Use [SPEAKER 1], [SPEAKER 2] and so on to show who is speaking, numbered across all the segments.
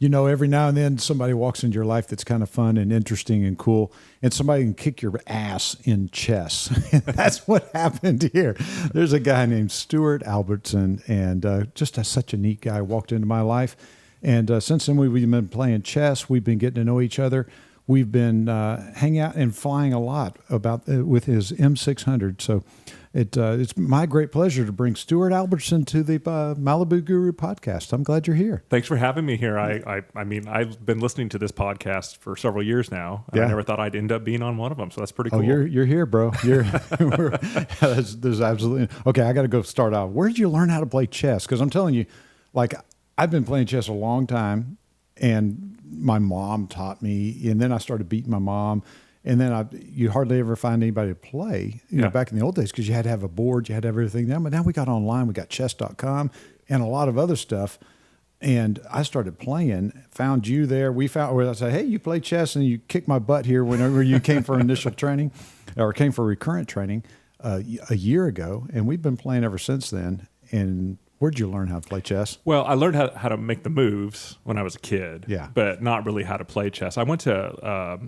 [SPEAKER 1] every now and then somebody walks into your life that's kind of fun and interesting and cool, and somebody can kick your ass in chess. That's what happened here. There's a guy named Stewart Albertson, and such a neat guy walked into my life. And since then, we've been playing chess. We've been getting to know each other. We've been hanging out and flying a lot with his M600. So it's my great pleasure to bring Stewart Albertson to the Malibu Guru podcast. I'm glad you're here.
[SPEAKER 2] Thanks for having me here. I mean, I've been listening to this podcast for several years now.
[SPEAKER 1] Yeah.
[SPEAKER 2] I never thought I'd end up being on one of them, so that's pretty cool.
[SPEAKER 1] Oh, you're here, bro. There's absolutely okay. I got to go start out. Where did you learn how to play chess? Because I'm telling you, like, I've been playing chess a long time, and my mom taught me, and then I started beating my mom. And then you hardly ever find anybody to play, back in the old days, because you had to have a board, you had to have everything there. But now we got online, we got chess.com and a lot of other stuff. And I started playing, found you there. I said, hey, you play chess, and you kicked my butt here whenever you came for initial training or came for recurrent training a year ago. And we've been playing ever since then. And where'd you learn how to play chess?
[SPEAKER 2] Well, I learned how to make the moves when I was a kid, but not really how to play chess. I went to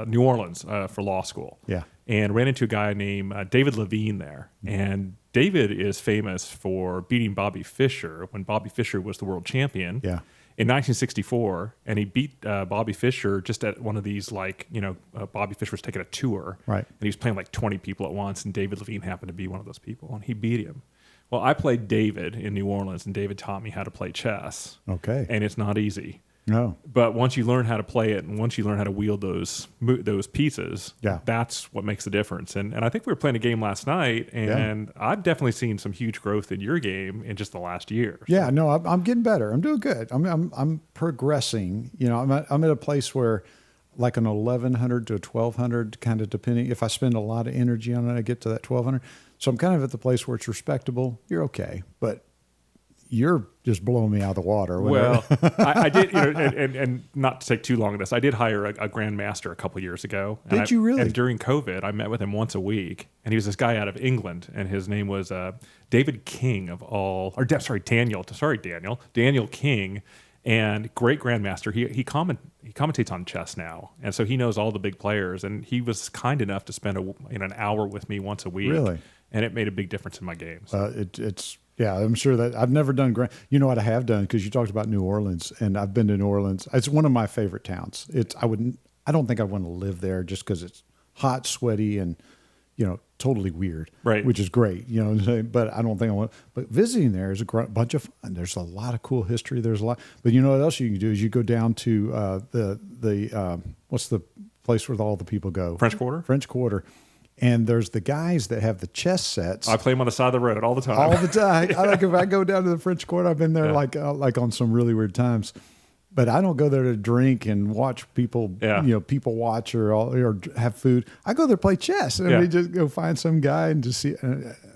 [SPEAKER 2] New Orleans for law school, and ran into a guy named David Levine there. And David is famous for beating Bobby Fischer when Bobby Fischer was the world champion in 1964. And he beat Bobby Fischer just at one of these, Bobby Fischer was taking a tour, and he was playing like 20 people at once, and David Levine happened to be one of those people, and he beat him. Well, I played David in New Orleans, and David taught me how to play chess.
[SPEAKER 1] Okay.
[SPEAKER 2] And it's not easy.
[SPEAKER 1] No.
[SPEAKER 2] But once you learn how to play it, and once you learn how to wield those pieces, that's what makes the difference. And I think we were playing a game last night, and I've definitely seen some huge growth in your game in just the last year. So.
[SPEAKER 1] Yeah, no, I'm getting better. I'm doing good. I'm progressing. I'm at a place where, like an 1100 to a 1200, kind of depending. If I spend a lot of energy on it, I get to that 1200. So I'm kind of at the place where it's respectable. You're okay, but you're just blowing me out of the water.
[SPEAKER 2] Well, I did, and not to take too long on this, I did hire a grandmaster a couple years ago.
[SPEAKER 1] Did you really?
[SPEAKER 2] And during COVID, I met with him once a week, and he was this guy out of England, and his name was David King Daniel King. And great grandmaster. He commentates on chess now, and so he knows all the big players. And he was kind enough to spend an hour with me once a week.
[SPEAKER 1] Really,
[SPEAKER 2] and it made a big difference in my games.
[SPEAKER 1] I'm sure that I've never done grand. You know what I have done, because you talked about New Orleans, and I've been to New Orleans. It's one of my favorite towns. I don't think I want to live there just because it's hot, sweaty, and totally weird,
[SPEAKER 2] right?
[SPEAKER 1] Which is great, but I don't think I want. But visiting there is a bunch of fun. There's a lot of cool history. There's a lot. But you know what else you can do is you go down to what's the place where all the people go?
[SPEAKER 2] French Quarter.
[SPEAKER 1] And there's the guys that have the chess sets.
[SPEAKER 2] I play them on the side of the road all the time.
[SPEAKER 1] All the time. If I go down to the French Quarter, I've been there like on some really weird times. But I don't go there to drink and watch people, people watch or have food. I go there to play chess, and we just go find some guy and just see.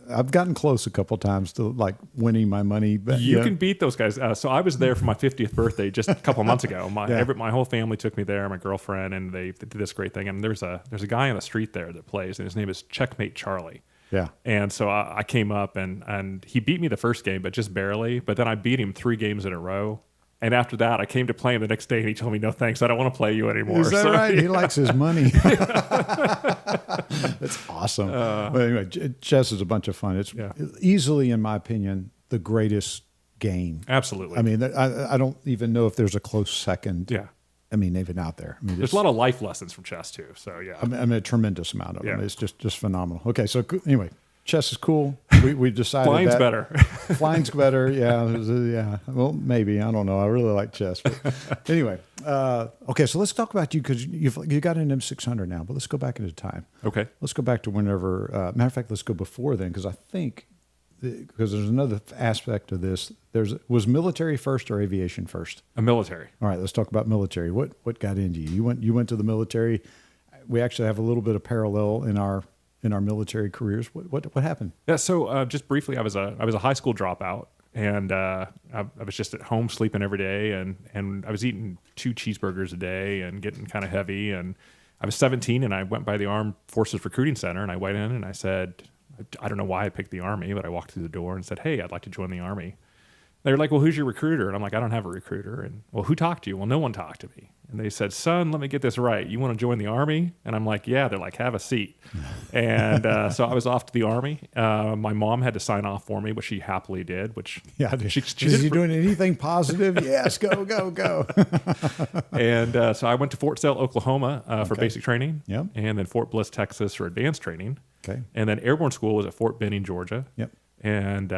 [SPEAKER 1] I've gotten close a couple of times to like winning my money. But
[SPEAKER 2] you can beat those guys. So I was there for my 50th birthday just a couple of months ago. My whole family took me there, my girlfriend, and they did this great thing. And there's a guy on the street there that plays, and his name is Checkmate Charlie.
[SPEAKER 1] Yeah.
[SPEAKER 2] And so I came up, and he beat me the first game, but just barely. But then I beat him 3 games in a row. And after that, I came to play him the next day, and he told me, "No, thanks, I don't want to play you anymore."
[SPEAKER 1] Is that right? He likes his money. That's awesome. But anyway, chess is a bunch of fun. It's easily, in my opinion, the greatest game.
[SPEAKER 2] Absolutely.
[SPEAKER 1] I mean, I don't even know if there's a close second.
[SPEAKER 2] Yeah.
[SPEAKER 1] I mean, even out there. I mean,
[SPEAKER 2] there's a lot of life lessons from chess too. So yeah.
[SPEAKER 1] I mean, a tremendous amount of them. It's just phenomenal. Okay, so anyway. Chess is cool. We decided
[SPEAKER 2] Flying's
[SPEAKER 1] that.
[SPEAKER 2] better.
[SPEAKER 1] Flying's better. Yeah. Well, maybe. I don't know. I really like chess. But anyway, okay. So let's talk about you, because you got an M600 now. But let's go back into time.
[SPEAKER 2] Okay.
[SPEAKER 1] Let's go back to whenever. Matter of fact, let's go before then, because I think because there's another aspect of this. Was military first or aviation first?
[SPEAKER 2] Military.
[SPEAKER 1] All right. Let's talk about military. What got into you? You went to the military. We actually have a little bit of parallel in our military careers. What happened?
[SPEAKER 2] Yeah, so just briefly, I was a high school dropout, and I was just at home sleeping every day, and I was eating 2 cheeseburgers a day and getting kind of heavy. And I was 17, and I went by the Armed Forces Recruiting Center, and I went in and I said, I don't know why I picked the Army, but I walked through the door and said, "Hey, I'd like to join the Army." They're like, well, who's your recruiter? And I'm like, I don't have a recruiter. And well, who talked to you? Well, no one talked to me. And they said, son, let me get this right. You want to join the Army? And I'm like, yeah. They're like, have a seat. And so I was off to the Army. My mom had to sign off for me, which she happily did. Which
[SPEAKER 1] she is he doing anything positive? Yes, go.
[SPEAKER 2] And so I went to Fort Sill, Oklahoma for basic training.
[SPEAKER 1] Yep.
[SPEAKER 2] And then Fort Bliss, Texas for advanced training.
[SPEAKER 1] Okay.
[SPEAKER 2] And then airborne school was at Fort Benning, Georgia.
[SPEAKER 1] Yep.
[SPEAKER 2] And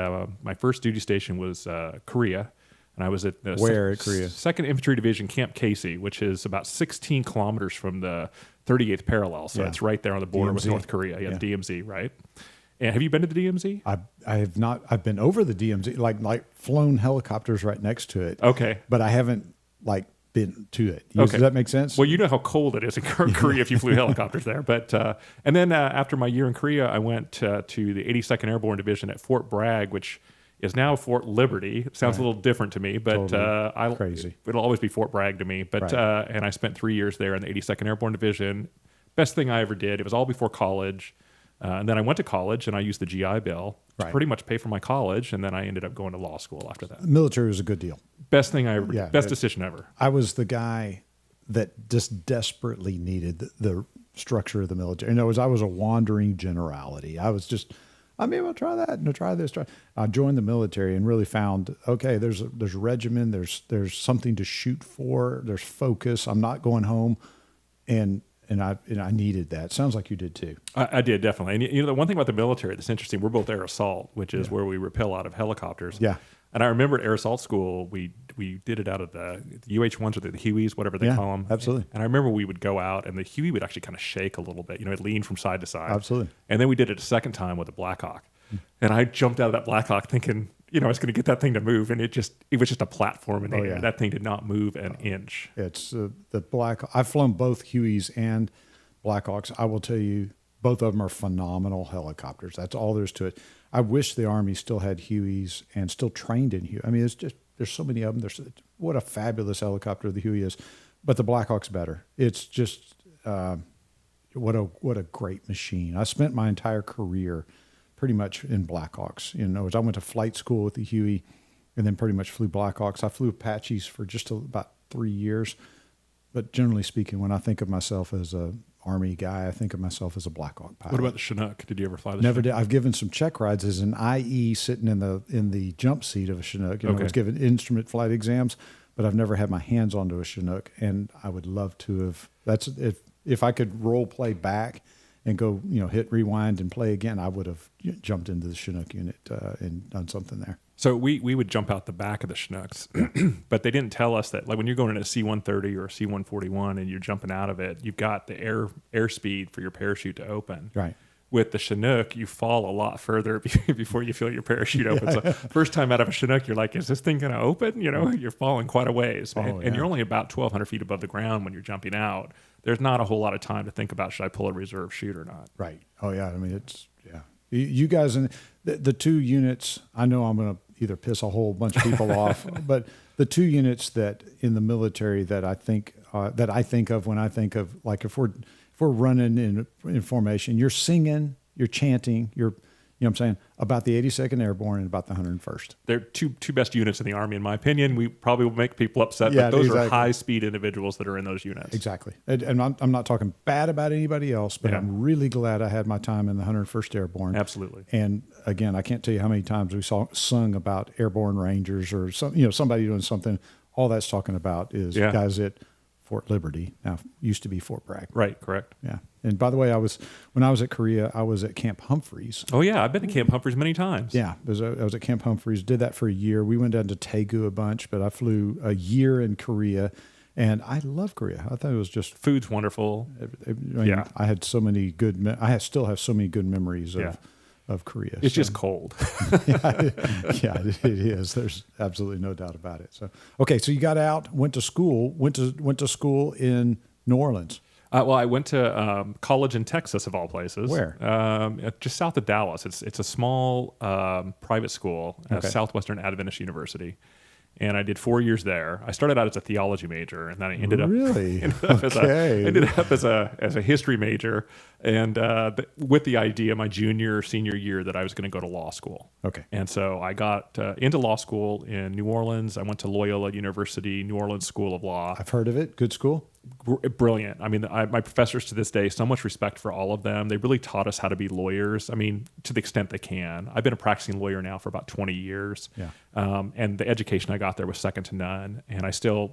[SPEAKER 2] my first duty station was Korea. And I was at the
[SPEAKER 1] Where at Korea?
[SPEAKER 2] 2nd Infantry Division, Camp Casey, which is about 16 kilometers from the 38th parallel. So it's right there on the border with North Korea. Yeah, the DMZ, right? And have you been to the DMZ?
[SPEAKER 1] I have not. I've been over the DMZ, like flown helicopters right next to it.
[SPEAKER 2] Okay.
[SPEAKER 1] But I haven't been to it. Does that make sense?
[SPEAKER 2] Well, you know how cold it is in Korea if you flew helicopters there. But and then after my year in Korea, I went to the 82nd Airborne Division at Fort Bragg, which is now Fort Liberty. It sounds a little different to me, but
[SPEAKER 1] totally. Crazy.
[SPEAKER 2] It'll always be Fort Bragg to me. But and I spent 3 years there in the 82nd Airborne Division. Best thing I ever did. It was all before college. And then I went to college and I used the GI Bill to pretty much pay for my college. And then I ended up going to law school after that.
[SPEAKER 1] The military was a good deal.
[SPEAKER 2] Best thing I ever did. Best decision ever.
[SPEAKER 1] I was the guy that just desperately needed the structure of the military. I was a wandering generality. I was just, I'll try that and I'll try this. I joined the military and really found, okay, there's a regimen, there's something to shoot for, there's focus. I'm not going home, and I needed that. Sounds like you did too.
[SPEAKER 2] I did, definitely. And the one thing about the military that's interesting, we're both air assault, which is where we repel out of helicopters.
[SPEAKER 1] Yeah.
[SPEAKER 2] And I remember at air assault school, we did it out of the UH-1s or the Hueys, whatever they call them.
[SPEAKER 1] Absolutely.
[SPEAKER 2] And I remember we would go out and the Huey would actually kind of shake a little bit. It'd lean from side to side.
[SPEAKER 1] Absolutely.
[SPEAKER 2] And then we did it a second time with a Black Hawk. And I jumped out of that Black Hawk thinking, I was going to get that thing to move. And it was just a platform in the air. That thing did not move an inch.
[SPEAKER 1] It's the Black. I've flown both Hueys and Black Hawks. I will tell you, both of them are phenomenal helicopters. That's all there is to it. I wish the Army still had Hueys and still trained in Huey. It's just, there's so many of them. What a fabulous helicopter the Huey is, but the Black Hawk's better. It's just what a great machine. I spent my entire career pretty much in Black Hawks. I went to flight school with the Huey, and then pretty much flew Black Hawks. I flew Apaches for just about 3 years, but generally speaking, when I think of myself as a Army guy, I think of myself as a Black Hawk pilot.
[SPEAKER 2] What about the Chinook? Did you ever fly the
[SPEAKER 1] Never
[SPEAKER 2] Chinook?
[SPEAKER 1] did. I've given some check rides as an IE sitting in the jump seat of a Chinook. I was given instrument flight exams, but I've never had my hands onto a Chinook, and I would love to have. That's if I could role play back and go, hit rewind and play again, I would have jumped into the Chinook unit and done something there.
[SPEAKER 2] So we would jump out the back of the Chinooks, but they didn't tell us that, like when you're going in a C-130 or a C-141 and you're jumping out of it, you've got the airspeed for your parachute to open.
[SPEAKER 1] Right.
[SPEAKER 2] With the Chinook, you fall a lot further before you feel your parachute open. So first time out of a Chinook, you're like, is this thing going to open? You're falling quite a ways. And you're only about 1,200 feet above the ground when you're jumping out. There's not a whole lot of time to think about, should I pull a reserve chute or not?
[SPEAKER 1] Right. Oh, yeah. You guys, in the two units, I know I'm going to either piss a whole bunch of people off, but the two units that in the military that I think of when I think of, like, if we're running in formation, you're singing, you're chanting, I'm saying, about the 82nd Airborne and about the 101st.
[SPEAKER 2] They're two best units in the Army, in my opinion. We probably will make people upset, but those are high-speed individuals that are in those units.
[SPEAKER 1] Exactly. And I'm not talking bad about anybody else, but I'm really glad I had my time in the 101st Airborne.
[SPEAKER 2] Absolutely.
[SPEAKER 1] And again, I can't tell you how many times we sung about Airborne Rangers or somebody doing something. All that's talking about is guys at Fort Liberty, now used to be Fort Bragg.
[SPEAKER 2] Right, correct.
[SPEAKER 1] Yeah. And by the way, when I was at Korea, I was at Camp Humphreys.
[SPEAKER 2] Oh, yeah. I've been to Camp Humphreys many times.
[SPEAKER 1] Yeah. I was at Camp Humphreys, did that for a year. We went down to Daegu a bunch, but I flew a year in Korea, and I love Korea. I thought it was just...
[SPEAKER 2] Food's wonderful.
[SPEAKER 1] I had so many good... I still have so many good memories of Korea.
[SPEAKER 2] It's just cold.
[SPEAKER 1] it is. There's absolutely no doubt about it. So, okay. So you got out, went to school in New Orleans.
[SPEAKER 2] Well, I went to college in Texas, of all places.
[SPEAKER 1] Where?
[SPEAKER 2] Just south of Dallas. It's a small private school, Southwestern Adventist University. And I did 4 years there. I started out as a theology major, and then I ended up as a history major, and with the idea my senior year that I was going to go to law school.
[SPEAKER 1] Okay.
[SPEAKER 2] And so I got into law school in New Orleans. I went to Loyola University, New Orleans School of Law.
[SPEAKER 1] I've heard of it. Good school.
[SPEAKER 2] Brilliant. I mean, my professors to this day, so much respect for all of them. They really taught us how to be lawyers. I mean, to the extent they can. I've been a practicing lawyer now for about 20 years.
[SPEAKER 1] Yeah.
[SPEAKER 2] And the education I got there was second to none. And I still,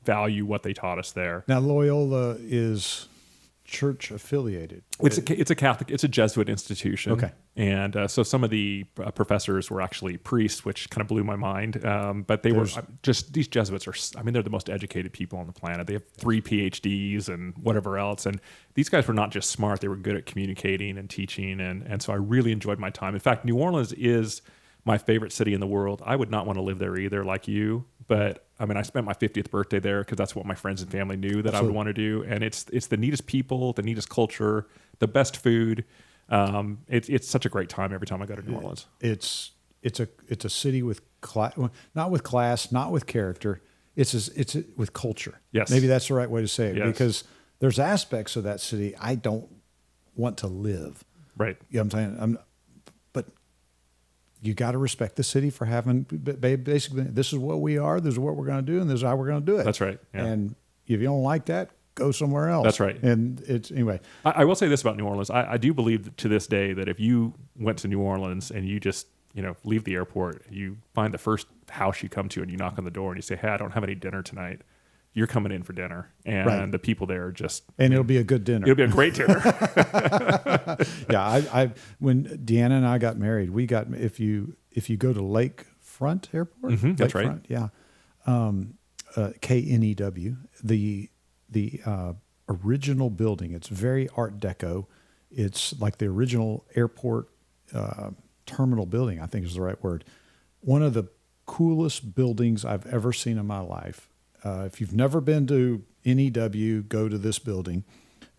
[SPEAKER 2] value what they taught us there.
[SPEAKER 1] Now, Loyola is church affiliated.
[SPEAKER 2] It's a Catholic, it's a Jesuit institution.
[SPEAKER 1] Okay.
[SPEAKER 2] And so some of the professors were actually priests, which kind of blew my mind. But they were just, these Jesuits they're the most educated people on the planet. They have 3 PhDs and whatever else. And these guys were not just smart, they were good at communicating and teaching. And so I really enjoyed my time. In fact, New Orleans is my favorite city in the world. I would not want to live there either, like you. But I spent my 50th birthday there because that's what my friends and family knew that I would want to do. And it's the neatest people, the neatest culture, the best food. It's such a great time every time I go to New Orleans.
[SPEAKER 1] It's a city with not with class, not with character. It's with culture.
[SPEAKER 2] Yes.
[SPEAKER 1] Maybe that's the right way to say it.
[SPEAKER 2] Yes.
[SPEAKER 1] Because there's aspects of that city I don't want to live.
[SPEAKER 2] Right.
[SPEAKER 1] You know what I'm saying? But you got to respect the city for having, basically, this is what we are, this is what we're going to do, and this is how we're going to do it.
[SPEAKER 2] That's right. Yeah.
[SPEAKER 1] And if you don't like that, go somewhere else.
[SPEAKER 2] That's right.
[SPEAKER 1] And it's, anyway.
[SPEAKER 2] I will say this about New Orleans. I do believe to this day that if you went to New Orleans and you just, leave the airport, you find the first house you come to and you knock on the door and you say, hey, I don't have any dinner tonight. You're coming in for dinner. And the people there are just...
[SPEAKER 1] And it'll be a good dinner.
[SPEAKER 2] It'll be a great dinner.
[SPEAKER 1] Yeah, when Deanna and I got married, we got, if you go to Lakefront Airport,
[SPEAKER 2] that's right.
[SPEAKER 1] Yeah, KNEW, the original building. It's very Art Deco. It's like the original airport terminal building, I think is the right word. One of the coolest buildings I've ever seen in my life. If you've never been to NEW, go to this building.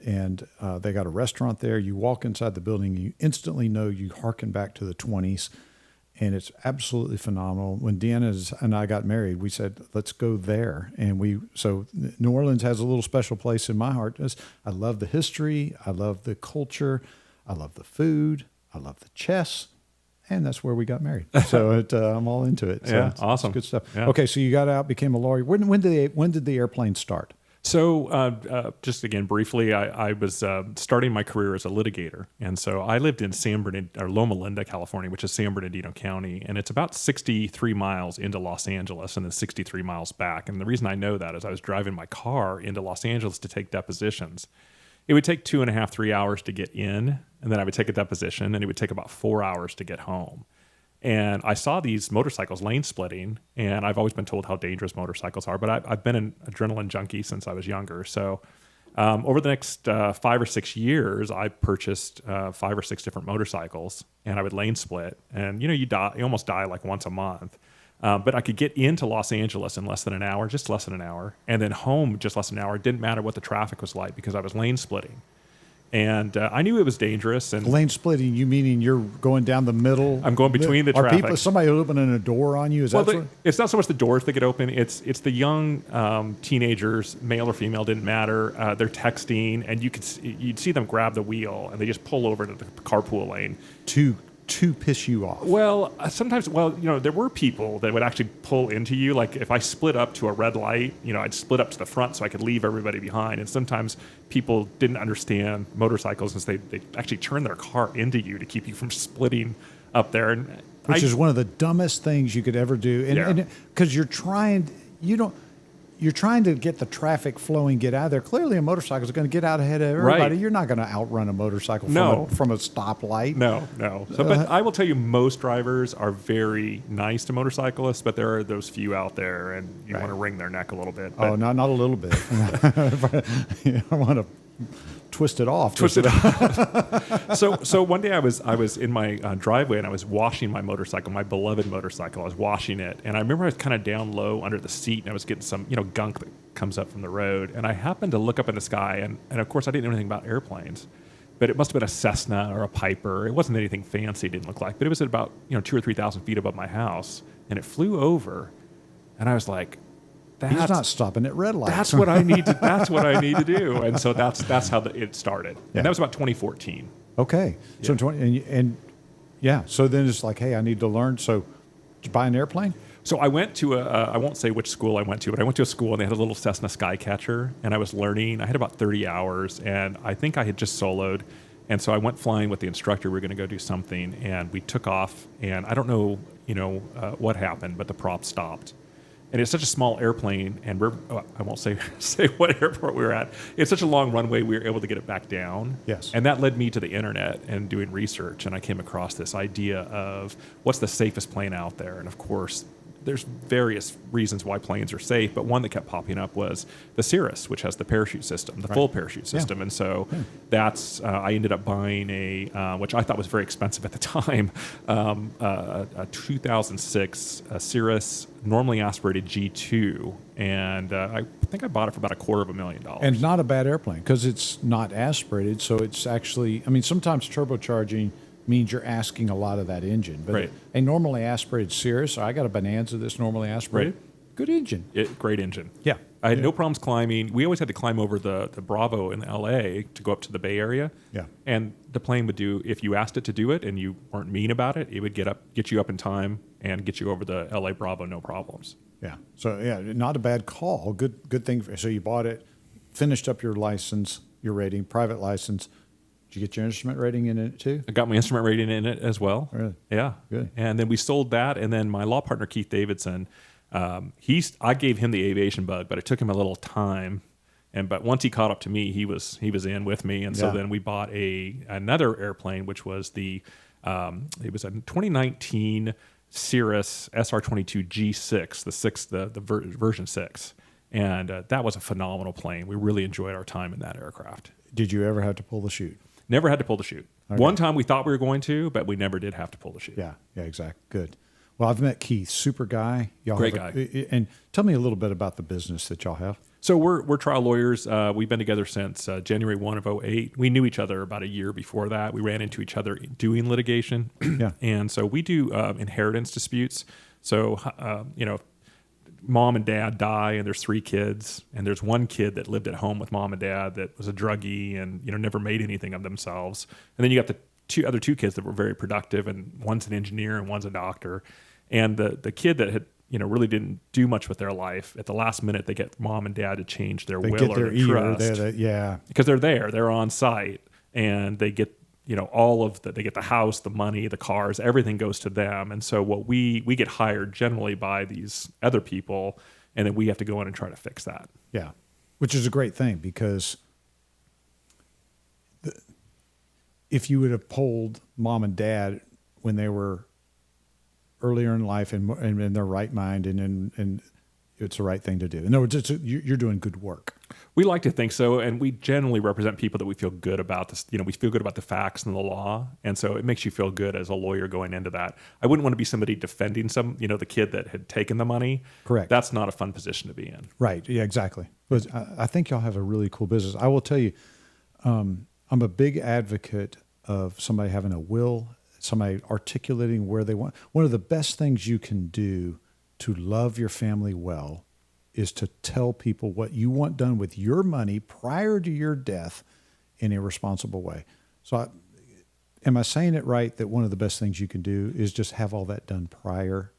[SPEAKER 1] And they got a restaurant there. You walk inside the building, you instantly know you harken back to the 20s. And it's absolutely phenomenal. When Deanna and I got married, we said, let's go there. And so New Orleans has a little special place in my heart. I love the history. I love the culture. I love the food. I love the chess. And that's where we got married. So I'm all into it. So
[SPEAKER 2] yeah, awesome.
[SPEAKER 1] It's good stuff.
[SPEAKER 2] Yeah.
[SPEAKER 1] Okay, so you got out, became a lawyer. When did the airplane start?
[SPEAKER 2] So just again, briefly, I was starting my career as a litigator. And so I lived in Loma Linda, California, which is San Bernardino County. And it's about 63 miles into Los Angeles and then 63 miles back. And the reason I know that is I was driving my car into Los Angeles to take depositions. It would take 2.5, 3 hours to get in, and then I would take a deposition, and it would take about 4 hours to get home. And I saw these motorcycles lane splitting, and I've always been told how dangerous motorcycles are, but I've been an adrenaline junkie since I was younger. So over the next 5 or 6 years, I purchased 5 or 6 different motorcycles, and I would lane split. And you almost die like once a month. But I could get into Los Angeles in less than an hour, just less than an hour, and then home just less than an hour. It didn't matter what the traffic was like because I was lane splitting. And I knew it was dangerous. And
[SPEAKER 1] lane splitting, you meaning you're going down the middle?
[SPEAKER 2] I'm going between the traffic.
[SPEAKER 1] Is somebody opening a door on you?
[SPEAKER 2] It's not so much the doors that get open. It's the young teenagers, male or female, didn't matter. They're texting, and you'd see them grab the wheel, and they just pull over to the carpool lane.
[SPEAKER 1] To piss you off?
[SPEAKER 2] Well, sometimes, there were people that would actually pull into you. Like if I split up to a red light, I'd split up to the front so I could leave everybody behind. And sometimes people didn't understand motorcycles and they actually turn their car into you to keep you from splitting up there.
[SPEAKER 1] Which is one of the dumbest things you could ever do. And because you're trying to get the traffic flowing, get out of there. Clearly, a motorcycle is going to get out ahead of everybody.
[SPEAKER 2] Right.
[SPEAKER 1] You're not going to outrun a motorcycle from a stoplight.
[SPEAKER 2] No. So, but I will tell you, most drivers are very nice to motorcyclists, but there are those few out there, and you want to wring their neck a little bit.
[SPEAKER 1] But not a little bit. I want to twist it off.
[SPEAKER 2] So one day I was in my driveway and I was washing my motorcycle, my beloved motorcycle. I was washing it, and I remember I was kind of down low under the seat, and I was getting some gunk that comes up from the road. And I happened to look up in the sky, and of course I didn't know anything about airplanes, but it must have been a Cessna or a Piper. It wasn't anything fancy, it didn't look like, but it was at about 2,000 or 3,000 feet above my house, and it flew over. And I was like,
[SPEAKER 1] he's not stopping at red lights.
[SPEAKER 2] That's what I need to. That's what I need to do. And so that's how it started. Yeah. And that was about 2014.
[SPEAKER 1] Okay. So so then it's like, hey, I need to learn. So did you buy an airplane?
[SPEAKER 2] So I went to I won't say which school I went to, but I went to a school and they had a little Cessna Skycatcher, and I was learning. I had about 30 hours, and I think I had just soloed. And so I went flying with the instructor. We were going to go do something, and we took off. And I don't know, what happened, but the prop stopped. And it's such a small airplane, and I won't say what airport we were at. It's such a long runway, we were able to get it back down.
[SPEAKER 1] Yes.
[SPEAKER 2] And that led me to the internet and doing research, and I came across this idea of what's the safest plane out there. And of course, there's various reasons why planes are safe, but one that kept popping up was the Cirrus, which has the parachute system, the full parachute system. And so that's, I ended up buying which I thought was very expensive at the time, a 2006 Cirrus normally aspirated G2. And I think I bought it for about $250,000.
[SPEAKER 1] And not a bad airplane because it's not aspirated. So it's actually, sometimes turbocharging means you're asking a lot of that engine. But a normally aspirated Cirrus, I got a Bonanza that's normally aspirated. Right. Good engine.
[SPEAKER 2] Great engine.
[SPEAKER 1] Yeah.
[SPEAKER 2] I had no problems climbing. We always had to climb over the Bravo in LA to go up to the Bay Area.
[SPEAKER 1] Yeah.
[SPEAKER 2] And the plane would do, if you asked it to do it and you weren't mean about it, it would get you up in time and get you over the LA Bravo, no problems.
[SPEAKER 1] Yeah. So not a bad call. Good thing. So you bought it, finished up your license, your rating, private license. Did you get your instrument rating in it too?
[SPEAKER 2] I got my instrument rating in it as well.
[SPEAKER 1] Really?
[SPEAKER 2] Yeah.
[SPEAKER 1] Good.
[SPEAKER 2] And then we sold that, and then my law partner Keith Davidson, I gave him the aviation bug, but it took him a little time. But once he caught up to me, he was in with me, and so then we bought another airplane, which was it was a 2019 Cirrus SR-22 G6, the version 6, and that was a phenomenal plane. We really enjoyed our time in that aircraft.
[SPEAKER 1] Did you ever have to pull the chute?
[SPEAKER 2] Never had to pull the chute.
[SPEAKER 1] Okay.
[SPEAKER 2] One time we thought we were going to, but we never did have to pull the chute.
[SPEAKER 1] Yeah, exactly. Good. Well, I've met Keith, super guy.
[SPEAKER 2] Great guy.
[SPEAKER 1] And tell me a little bit about the business that y'all have.
[SPEAKER 2] So we're trial lawyers. We've been together since January 1 of 2008. We knew each other about a year before that. We ran into each other doing litigation.
[SPEAKER 1] Yeah.
[SPEAKER 2] And so we do inheritance disputes. So, mom and dad die and there's 3 kids, and there's one kid that lived at home with mom and dad that was a druggie and never made anything of themselves. And then you got the other two kids that were very productive, and one's an engineer and one's a doctor. And the kid that had really didn't do much with their life, at the last minute they get mom and dad to change their will or their trust. Because they're on site, and they get they get the house, the money, the cars, everything goes to them. And so what we get hired generally by these other people, and then we have to go in and try to fix that.
[SPEAKER 1] Yeah, which is a great thing, because if you would have polled mom and dad when they were earlier in life and in their right mind, and it's the right thing to do. In other words, you're doing good work.
[SPEAKER 2] We like to think so, and we generally represent people that we feel good about this. We feel good about the facts and the law, and so it makes you feel good as a lawyer going into that. I wouldn't want to be somebody defending the kid that had taken the money.
[SPEAKER 1] Correct.
[SPEAKER 2] That's not a fun position to be in.
[SPEAKER 1] Right. Yeah. Exactly. But I think y'all have a really cool business. I will tell you, I'm a big advocate of somebody having a will, somebody articulating where they want. One of the best things you can do to love your family well is to tell people what you want done with your money prior to your death in a responsible way. So am I saying it right that one of the best things you can do is just have all that done prior?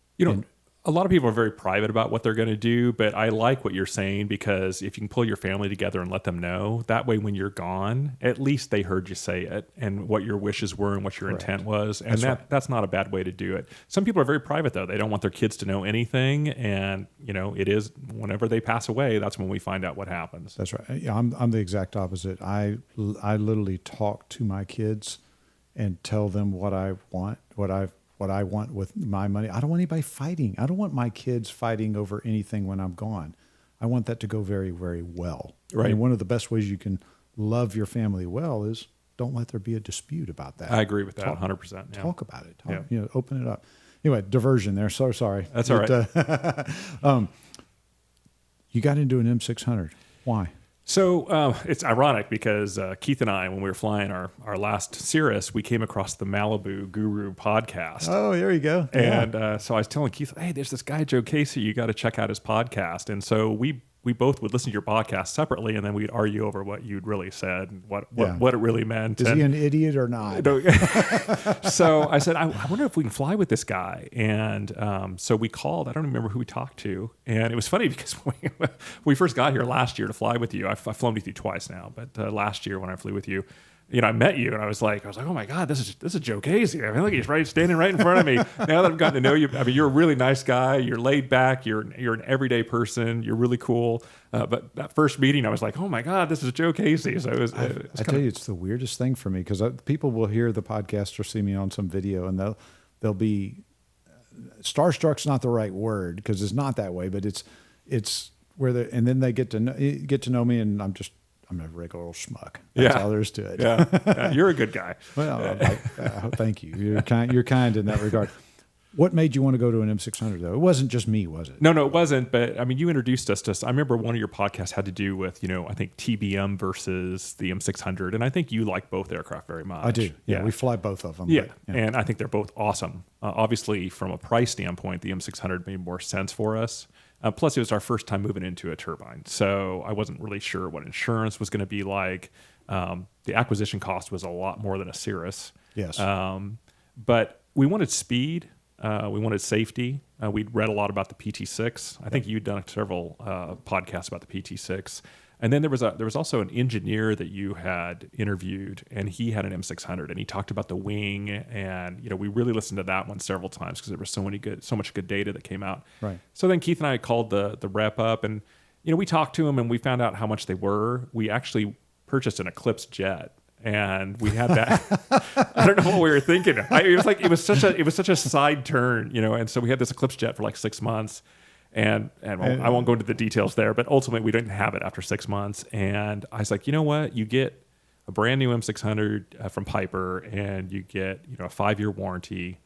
[SPEAKER 2] A lot of people are very private about what they're going to do, but I like what you're saying, because if you can pull your family together and let them know, that way when you're gone, at least they heard you say it and what your wishes were and what your intent was. And that's not a bad way to do it. Some people are very private, though. They don't want their kids to know anything. And, it is whenever they pass away, that's when we find out what happens.
[SPEAKER 1] That's right. Yeah, I'm the exact opposite. I literally talk to my kids and tell them what I want, what I want with my money. I don't want anybody fighting. I don't want my kids fighting over anything when I'm gone. I want that to go very, very well.
[SPEAKER 2] Right.
[SPEAKER 1] And one of the best ways you can love your family well is don't let there be a dispute about that.
[SPEAKER 2] I agree with that 100%. Yeah.
[SPEAKER 1] Talk about it. Open it up. Anyway, diversion there. So sorry.
[SPEAKER 2] That's all right.
[SPEAKER 1] You got into an M600. Why?
[SPEAKER 2] So it's ironic because Keith and I, when we were flying our last Cirrus, we came across the Malibu Guru podcast.
[SPEAKER 1] Oh, there you go.
[SPEAKER 2] And so I was telling Keith, hey, there's this guy, Joe Casey, you got to check out his podcast. And so we both would listen to your podcast separately, and then we'd argue over what you'd really said and what it really meant.
[SPEAKER 1] Is he an idiot or not?
[SPEAKER 2] So I said, I wonder if we can fly with this guy. And so we called. I don't remember who we talked to. And it was funny because when we first got here last year to fly with you, I've flown with you twice now, but last year when I flew with you, I met you and I was like, oh my God, this is Joe Casey. I mean, look, he's standing right in front of me. Now that I've gotten to know you, I mean, you're a really nice guy. You're laid back. You're an everyday person. You're really cool. But that first meeting, I was like, oh my God, this is Joe Casey. So I
[SPEAKER 1] tell you, it's the weirdest thing for me because people will hear the podcast or see me on some video and they'll be starstruck's not the right word because it's not that way, but it's where and then they get to know me and I'm a regular old schmuck. That's all there is to it.
[SPEAKER 2] Yeah, you're a good guy.
[SPEAKER 1] Well, thank you. You're kind in that regard. What made you want to go to an M600 though? It wasn't just me, was it?
[SPEAKER 2] No, it wasn't. But I mean, you introduced us to. I remember one of your podcasts had to do with I think TBM versus the M600, and I think you like both aircraft very much.
[SPEAKER 1] I do. Yeah, we fly both of them.
[SPEAKER 2] Yeah, and I think they're both awesome. Obviously, from a price standpoint, the M600 made more sense for us. Plus, it was our first time moving into a turbine, so I wasn't really sure what insurance was going to be like. The acquisition cost was a lot more than a Cirrus.
[SPEAKER 1] Yes.
[SPEAKER 2] But we wanted speed. We wanted safety. We'd read a lot about the PT6. I think you'd done several podcasts about the PT6. And then there was also an engineer that you had interviewed, and he had an M600, and he talked about the wing, and we really listened to that one several times because there was so much good data that came out.
[SPEAKER 1] Right.
[SPEAKER 2] So then Keith and I called the rep up, and we talked to him, and we found out how much they were. We actually purchased an Eclipse jet, and we had that. I don't know what we were thinking. It was such a side turn, And so we had this Eclipse jet for like 6 months. And I won't go into the details there, but ultimately we didn't have it after 6 months. And I was like, you know what? You get a brand new M600 from Piper, and you get a 5-year warranty,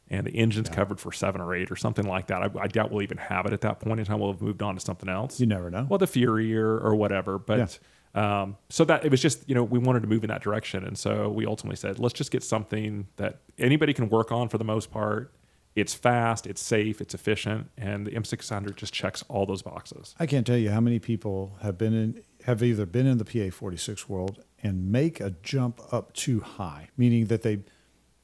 [SPEAKER 2] and the engine's covered for 7 or 8 or something like that. I doubt we'll even have it at that point in time. We'll have moved on to something else.
[SPEAKER 1] You never know.
[SPEAKER 2] Well, the Fury or whatever, but. So that it was just, we wanted to move in that direction. And so we ultimately said, let's just get something that anybody can work on for the most part. It's fast, it's safe, it's efficient, and the M600 just checks all those boxes.
[SPEAKER 1] I can't tell you how many people have either been in the PA-46 world and make a jump up too high, meaning that they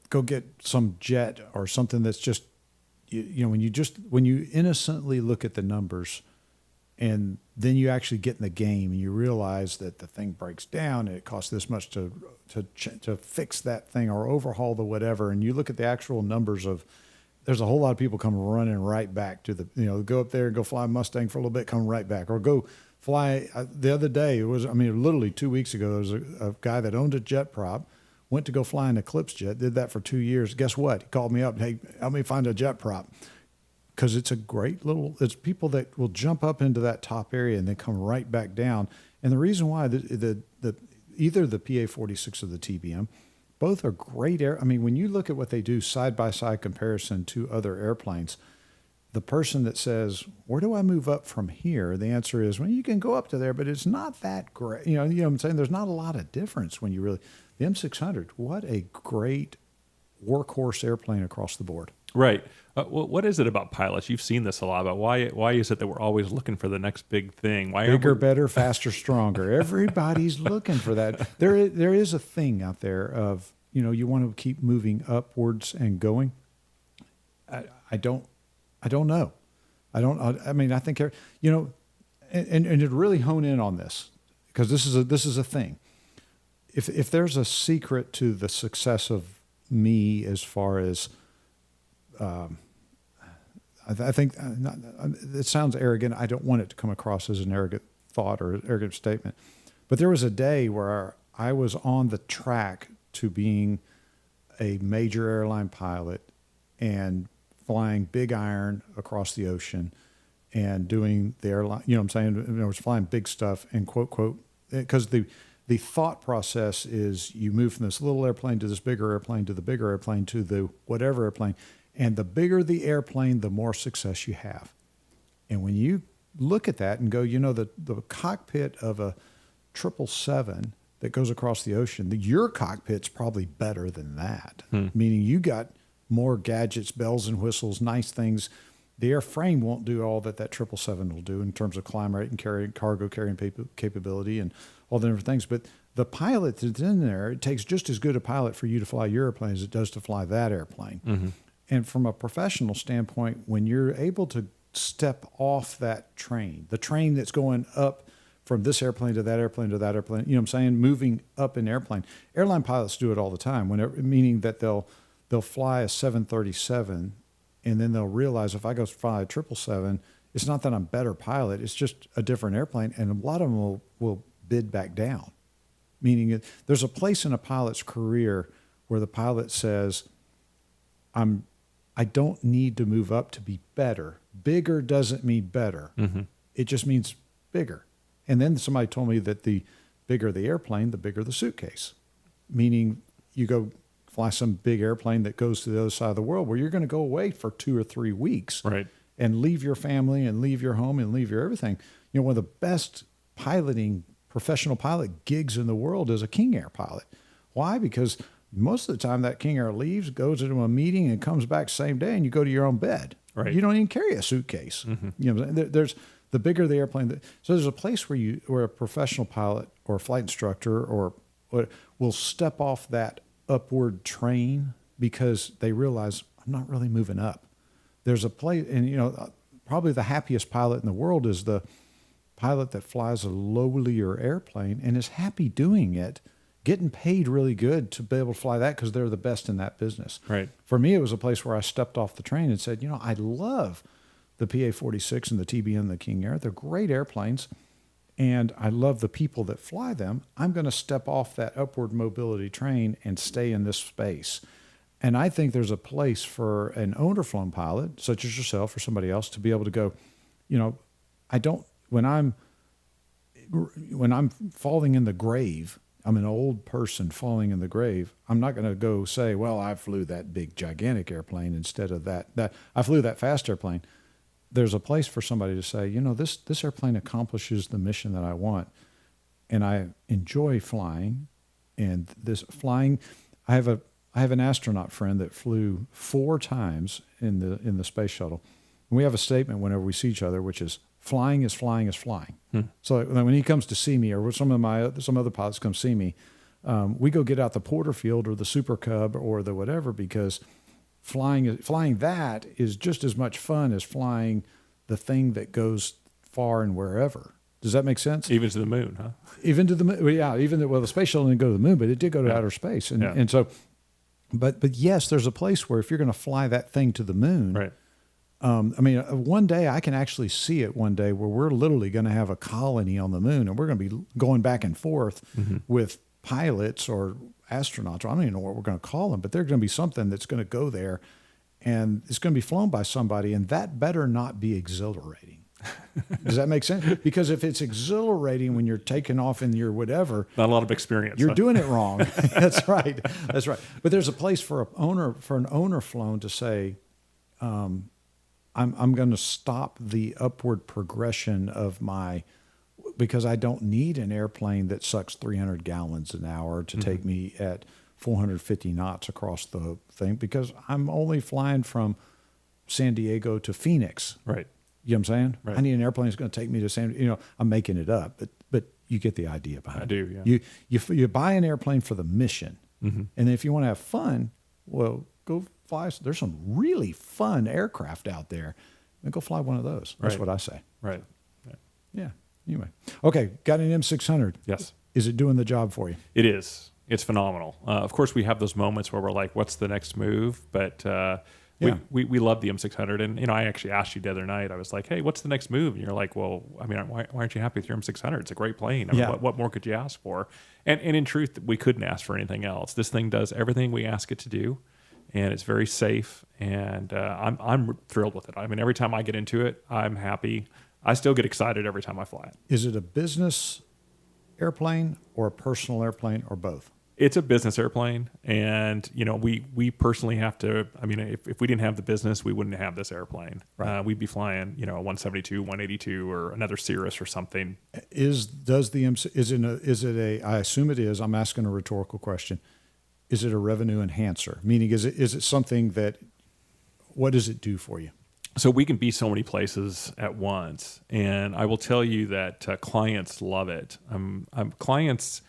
[SPEAKER 1] go get some jet or something that's just, when you innocently look at the numbers and then you actually get in the game and you realize that the thing breaks down and it costs this much to fix that thing or overhaul the whatever, and you look at the actual numbers of. There's a whole lot of people come running right back to go up there and go fly a Mustang for a little bit, come right back, or go fly. The other day, literally 2 weeks ago, there was a guy that owned a jet prop, went to go fly an Eclipse jet, did that for 2 years. Guess what? He called me up, hey, help me find a jet prop. Because it's a great it's people that will jump up into that top area and then come right back down. And the reason why, either the PA-46 or the TBM, both are great air. I mean, when you look at what they do side-by-side comparison to other airplanes, the person that says, where do I move up from here? The answer is, well, you can go up to there, but it's not that great. You know what I'm saying? There's not a lot of difference when you really... The M600, what a great workhorse airplane across the board.
[SPEAKER 2] Right. What is it about pilots? You've seen this a lot. About why is it that we're always looking for the next big thing? Why
[SPEAKER 1] bigger, better, faster, stronger? Everybody's looking for that. There is a thing out there of you want to keep moving upwards and going. I don't know. I mean, I think and to really hone in on this, because this is a thing. If there's a secret to the success of me as far as I think it sounds arrogant. I don't want it to come across as an arrogant thought or an arrogant statement. But there was a day where I was on the track to being a major airline pilot and flying big iron across the ocean and doing the airline, I'm saying? I was flying big stuff and quote, because the thought process is you move from this little airplane to this bigger airplane to the bigger airplane to the whatever airplane. And the bigger the airplane, the more success you have. And when you look at that and go, the cockpit of a 777 that goes across the ocean, your cockpit's probably better than that. Meaning you got more gadgets, bells and whistles, nice things. The airframe won't do all that 777 will do in terms of climb rate and cargo carrying capability and all the different things. But the pilot that's in there, it takes just as good a pilot for you to fly your airplane as it does to fly that airplane. Mm-hmm. And from a professional standpoint, when you're able to step off that train, the train that's going up from this airplane to that airplane to that airplane, you know what I'm saying, moving up an airplane. Airline pilots do it all the time, meaning that they'll fly a 737 and then they'll realize if I go fly a 777, it's not that I'm a better pilot, it's just a different airplane, and a lot of them will bid back down. Meaning there's a place in a pilot's career where the pilot says, I don't need to move up to be better. Bigger doesn't mean better. Mm-hmm. It just means bigger. And then somebody told me that the bigger the airplane, the bigger the suitcase. Meaning you go fly some big airplane that goes to the other side of the world where you're going to go away for 2 or 3 weeks.
[SPEAKER 2] Right.
[SPEAKER 1] And leave your family and leave your home and leave your everything. You know, one of the best professional pilot gigs in the world is a King Air pilot. Why? Because most of the time that King Air leaves, goes into a meeting, and comes back same day, and you go to your own bed. Right. You don't even carry a suitcase. Mm-hmm. You know, there's the bigger the airplane. So there's a place where a professional pilot or a flight instructor or will step off that upward train because they realize I'm not really moving up. There's a place, and you know, probably the happiest pilot in the world is the pilot that flies a lowlier airplane and is happy doing it, getting paid really good to be able to fly that because they're the best in that business.
[SPEAKER 2] Right.
[SPEAKER 1] For me, it was a place where I stepped off the train and said, you know, I love the PA-46 and the TBN and the King Air. They're great airplanes, and I love the people that fly them. I'm going to step off that upward mobility train and stay in this space. And I think there's a place for an owner-flown pilot, such as yourself or somebody else, to be able to go, you know, when I'm falling in the grave, I'm an old person falling in the grave. I'm not going to go say, well, I flew that big, gigantic airplane instead of that I flew that fast airplane. There's a place for somebody to say, you know, this airplane accomplishes the mission that I want, and I enjoy flying. And this flying, I have an astronaut friend that flew 4 times in the space shuttle. And we have a statement whenever we see each other, which is flying is flying is flying. So when he comes to see me, or some other pilots come see me, we go get out the Porterfield or the Super Cub or the whatever, because flying that is just as much fun as flying the thing that goes far and wherever. Does that make sense?
[SPEAKER 2] Even to the moon, huh?
[SPEAKER 1] Even to the moon, yeah. The space shuttle didn't go to the moon, but it did go to outer space, and so. But yes, there's a place where if you're going to fly that thing to the moon,
[SPEAKER 2] right.
[SPEAKER 1] I mean, one day I can actually see it one day where we're literally going to have a colony on the moon, and we're going to be going back and forth with pilots or astronauts. I don't even know what we're going to call them, but there's going to be something that's going to go there, and it's going to be flown by somebody, and that better not be exhilarating. Does that make sense? Because if it's exhilarating when you're taking off in your whatever,
[SPEAKER 2] not a lot of experience.
[SPEAKER 1] You're doing it wrong. That's right. That's right. But there's a place for an owner flown to say, I'm going to stop the upward progression of because I don't need an airplane that sucks 300 gallons an hour to take me at 450 knots across the thing, because I'm only flying from San Diego to Phoenix.
[SPEAKER 2] Right.
[SPEAKER 1] You know what I'm saying?
[SPEAKER 2] Right.
[SPEAKER 1] I need an airplane that's going to take me to San. You know, I'm making it up, but you get the idea behind it.
[SPEAKER 2] I do. Yeah.
[SPEAKER 1] You buy an airplane for the mission, and then if you want to have fun, well, go fly. There's some really fun aircraft out there, and go fly one of those. That's what I say.
[SPEAKER 2] Right.
[SPEAKER 1] Yeah. Anyway, okay. Got an M600.
[SPEAKER 2] Yes.
[SPEAKER 1] Is it doing the job for you?
[SPEAKER 2] It is. It's phenomenal. Of course, we have those moments where we're like, "What's the next move?" But we love the M600, and you know, I actually asked you the other night. I was like, "Hey, what's the next move?" And you're like, "Well, I mean, why aren't you happy with your M600? It's a great plane. I mean, what more could you ask for?" And in truth, we couldn't ask for anything else. This thing does everything we ask it to do, and it's very safe. And I'm thrilled with it. I mean, every time I get into it, I'm happy. I still get excited every time I fly it.
[SPEAKER 1] Is it a business airplane or a personal airplane or both?
[SPEAKER 2] It's a business airplane, and we personally have to. I mean, if we didn't have the business, we wouldn't have this airplane. Right. We'd be flying, a 172, 182, or another Cirrus or something.
[SPEAKER 1] I assume it is. I'm asking a rhetorical question. Is it a revenue enhancer? Meaning, is it something that? What does it do for you?
[SPEAKER 2] So we can be so many places at once, and I will tell you that clients love it. Clients.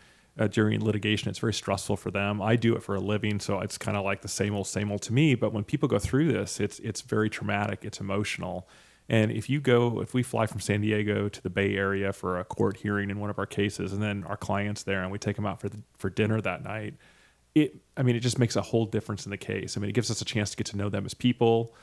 [SPEAKER 2] During litigation, it's very stressful for them. I do it for a living, so it's kind of like the same old to me. But when people go through this, it's very traumatic. It's emotional. And if we fly from San Diego to the Bay Area for a court hearing in one of our cases, and then our client's there, and we take them out for dinner that night, it just makes a whole difference in the case. I mean, it gives us a chance to get to know them as people.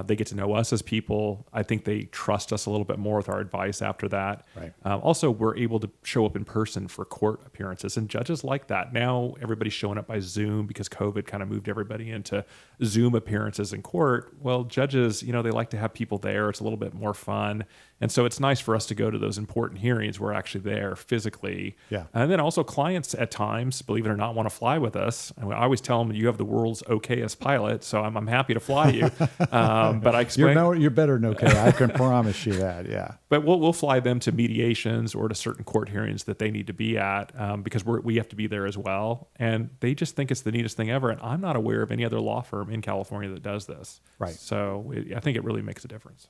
[SPEAKER 2] They get to know us as people. I think they trust us a little bit more with our advice after that.
[SPEAKER 1] Right.
[SPEAKER 2] Also, we're able to show up in person for court appearances, and judges like that. Now everybody's showing up by Zoom because COVID kind of moved everybody into Zoom appearances in court. Well, judges, they like to have people there. It's a little bit more fun. And so it's nice for us to go to those important hearings. We're actually there physically.
[SPEAKER 1] Yeah.
[SPEAKER 2] And then also clients at times, believe it or not, want to fly with us. I always tell them, you have the world's okayest pilot, so I'm happy to fly you. But I explain
[SPEAKER 1] you're better than okay. I can promise you that. Yeah.
[SPEAKER 2] But we'll fly them to mediations or to certain court hearings that they need to be at because we have to be there as well. And they just think it's the neatest thing ever. And I'm not aware of any other law firm in California that does this.
[SPEAKER 1] Right.
[SPEAKER 2] So I think it really makes a difference.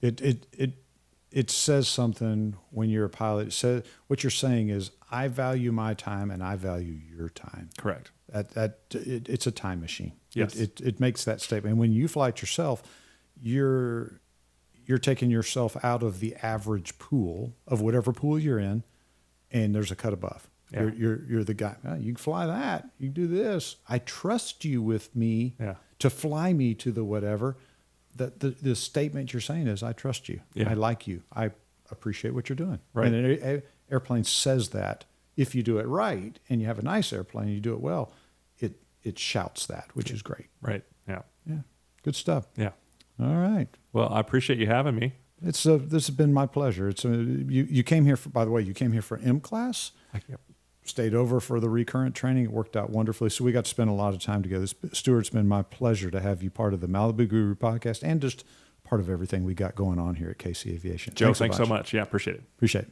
[SPEAKER 1] It says something when you're a pilot. It says, what you're saying is, I value my time and I value your time.
[SPEAKER 2] Correct.
[SPEAKER 1] It's a time machine.
[SPEAKER 2] Yes.
[SPEAKER 1] It makes that statement. And when you fly it yourself, you're taking yourself out of the average pool of whatever pool you're in, and there's a cut above. Yeah. You're the guy. Oh, you can fly that. You can do this. I trust you with me to fly me to the whatever. The statement you're saying is, I trust you. Yeah. I like you. I appreciate what you're doing.
[SPEAKER 2] Right.
[SPEAKER 1] And an airplane says that. If you do it right and you have a nice airplane, you do it well, it shouts that, which is great.
[SPEAKER 2] Right. Yeah.
[SPEAKER 1] Yeah. Good stuff.
[SPEAKER 2] Yeah.
[SPEAKER 1] All right.
[SPEAKER 2] Well, I appreciate you having me.
[SPEAKER 1] This has been my pleasure. You came here by the way, you came here for M class.
[SPEAKER 2] Yep.
[SPEAKER 1] Stayed over for the recurrent training. It worked out wonderfully. So we got to spend a lot of time together. Stewart, it's been my pleasure to have you part of the Malibu Guru podcast and just part of everything we got going on here at KC Aviation.
[SPEAKER 2] Joe, thanks so much. Yeah, appreciate it.
[SPEAKER 1] Appreciate it.